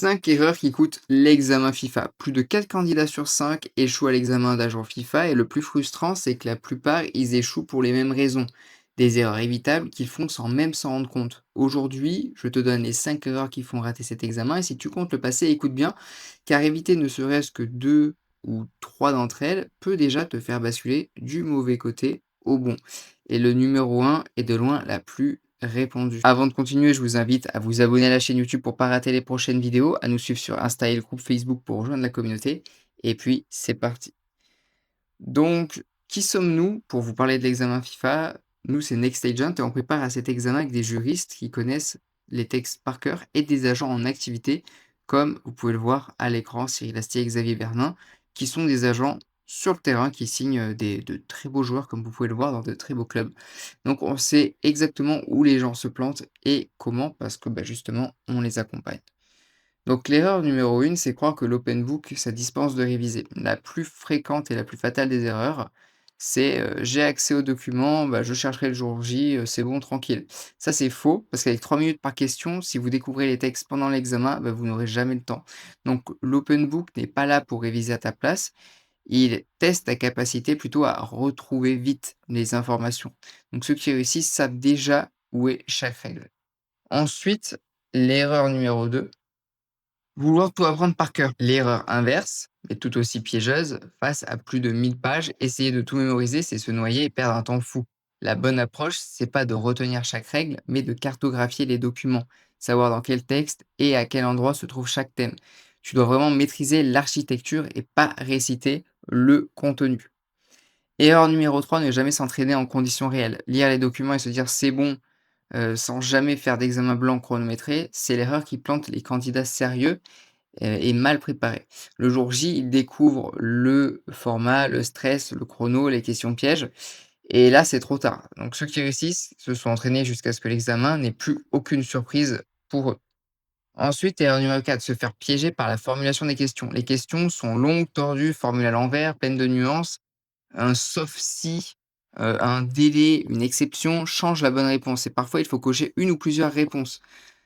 5 erreurs qui coûtent l'examen FIFA. Plus de 4 candidats sur 5 échouent à l'examen d'agent FIFA et le plus frustrant, c'est que la plupart, ils échouent pour les mêmes raisons. Des erreurs évitables qu'ils font sans même s'en rendre compte. Aujourd'hui, je te donne les 5 erreurs qui font rater cet examen et si tu comptes le passer, écoute bien, car éviter ne serait-ce que 2 ou 3 d'entre elles peut déjà te faire basculer du mauvais côté au bon. Et le numéro un est de loin la plus répandue. Avant de continuer, je vous invite à vous abonner à la chaîne YouTube pour pas rater les prochaines vidéos, à nous suivre sur Insta et le groupe Facebook pour rejoindre la communauté. Et puis, c'est parti. Donc, qui sommes-nous pour vous parler de l'examen FIFA? Nous, c'est Next Agent et on prépare à cet examen avec des juristes qui connaissent les textes par cœur et des agents en activité, comme vous pouvez le voir à l'écran, Cyril Astier et Xavier Bernin, qui sont des agents sur le terrain qui signent de très beaux joueurs, comme vous pouvez le voir dans de très beaux clubs. Donc, on sait exactement où les gens se plantent et comment, parce que bah, justement, on les accompagne. Donc l'erreur numéro 1, c'est croire que l'open book, ça dispense de réviser. La plus fréquente et la plus fatale des erreurs, c'est, «J'ai accès aux documents, bah, je chercherai le jour J, c'est bon tranquille». Ça, c'est faux parce qu'avec 3 minutes par question, si vous découvrez les textes pendant l'examen, bah, vous n'aurez jamais le temps. Donc l'open book n'est pas là pour réviser à ta place, il teste ta capacité plutôt à retrouver vite les informations. Donc ceux qui réussissent savent déjà où est chaque règle. Ensuite, l'erreur numéro 2. Vouloir tout apprendre par cœur. L'erreur inverse, mais tout aussi piégeuse, face à plus de 1000 pages, essayer de tout mémoriser, c'est se noyer et perdre un temps fou. La bonne approche, c'est pas de retenir chaque règle, mais de cartographier les documents, savoir dans quel texte et à quel endroit se trouve chaque thème. Tu dois vraiment maîtriser l'architecture et pas réciter le contenu. Erreur numéro 3, ne jamais s'entraîner en conditions réelles. Lire les documents et se dire c'est bon, sans jamais faire d'examen blanc chronométré, c'est l'erreur qui plante les candidats sérieux et mal préparé. Le jour J, il découvre le format, le stress, le chrono, les questions pièges et là, c'est trop tard. Donc ceux qui réussissent se sont entraînés jusqu'à ce que l'examen n'ait plus aucune surprise pour eux. Ensuite, erreur numéro 4, se faire piéger par la formulation des questions. Les questions sont longues, tordues, formulées à l'envers, pleines de nuances. Un sauf si, un délai, une exception change la bonne réponse et parfois il faut cocher une ou plusieurs réponses.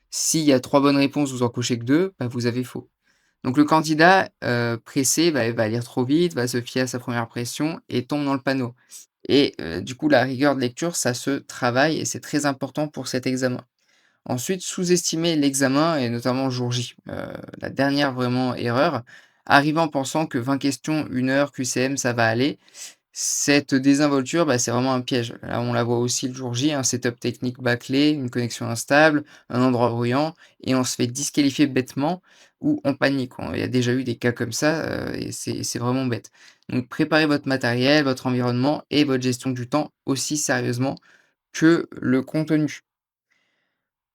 S'il y a 3 bonnes réponses, vous en cochez que 2, bah, vous avez faux. Donc le candidat, pressé, bah, il va lire trop vite, va se fier à sa première impression et tombe dans le panneau. Et du coup, la rigueur de lecture, ça se travaille et c'est très important pour cet examen. Ensuite, sous-estimer l'examen et notamment le jour J. La dernière vraiment erreur, arriver en pensant que 20 questions, 1 heure QCM, ça va aller. Cette désinvolture, bah, c'est vraiment un piège. Là, on la voit aussi le jour J, un setup technique bâclé, une connexion instable, un endroit bruyant et on se fait disqualifier bêtement ou on panique. Il y a déjà eu des cas comme ça, et c'est vraiment bête. Donc préparez votre matériel, votre environnement et votre gestion du temps aussi sérieusement que le contenu.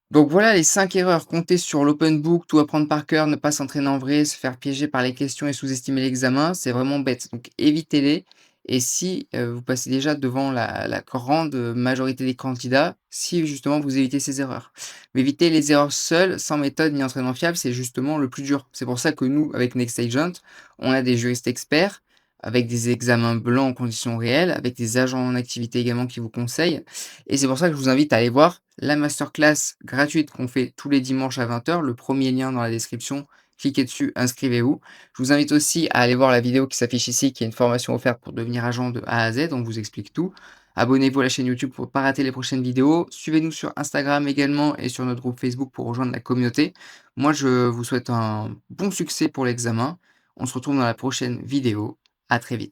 Donc voilà les 5 erreurs, compter sur l'open book, tout apprendre par cœur, ne pas s'entraîner en vrai, se faire piéger par les questions et sous-estimer l'examen, c'est vraiment bête. Donc évitez-les et si, vous passez déjà devant la grande, majorité des candidats, si justement vous évitez ces erreurs. Mais éviter les erreurs seules, sans méthode ni entraînement fiable, c'est justement le plus dur. C'est pour ça que nous, avec Next Agent, on a des juristes experts, avec des examens blancs en conditions réelles, avec des agents en activité également qui vous conseillent et c'est pour ça que je vous invite à aller voir la masterclass gratuite qu'on fait tous les dimanches à 20 h. Le premier lien dans la description, cliquez dessus, inscrivez-vous. Je vous invite aussi à aller voir la vidéo qui s'affiche ici, qui est une formation offerte pour devenir agent de A à Z, on vous explique tout. Abonnez-vous à la chaîne YouTube pour ne pas rater les prochaines vidéos. Suivez-nous sur Instagram également et sur notre groupe Facebook pour rejoindre la communauté. Moi, je vous souhaite un bon succès pour l'examen. On se retrouve dans la prochaine vidéo. À très vite.